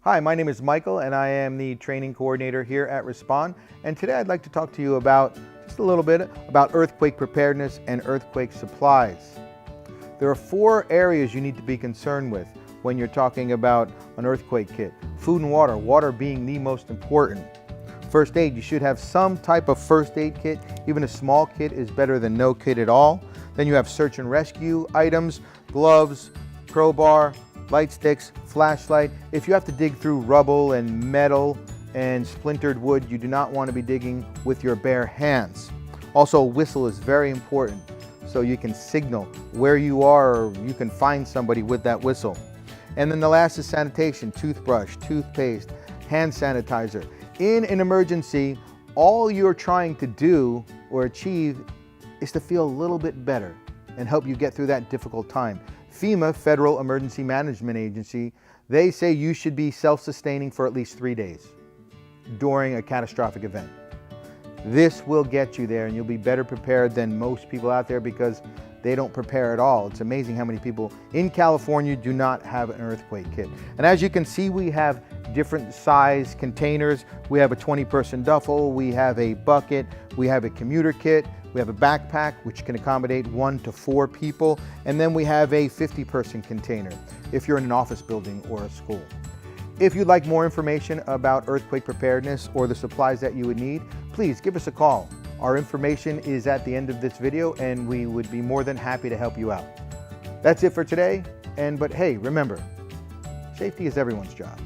Hi, my name is Michael and I am the training coordinator here at Respond. And today I'd like to talk to you about just a little bit about earthquake preparedness and earthquake supplies. There are 4 areas you need to be concerned with when you're talking about an earthquake kit. Food and water, water being the most important. First aid, you should have some type of first aid kit. Even a small kit is better than no kit at all. Then you have search and rescue items, gloves, crowbar, light sticks, flashlight. If you have to dig through rubble and metal and splintered wood, you do not want to be digging with your bare hands. Also, a whistle is very important, so you can signal where you are or you can find somebody with that whistle. And then the last is sanitation, toothbrush, toothpaste, hand sanitizer. In an emergency, all you're trying to do or achieve is to feel a little bit better and help you get through that difficult time. FEMA, Federal Emergency Management Agency, they say you should be self-sustaining for at least 3 days during a catastrophic event. This will get you there and you'll be better prepared than most people out there because they don't prepare at all. It's amazing how many people in California do not have an earthquake kit. And as you can see, we have different size containers. We have a 20-person duffel, we have a bucket, we have a commuter kit, we have a backpack which can accommodate 1 to 4 people, and then we have a 50-person container if you're in an office building or a school. If you'd like more information about earthquake preparedness or the supplies that you would need, please give us a call. Our information is at the end of this video and we would be more than happy to help you out. That's it for today, but hey, remember, safety is everyone's job.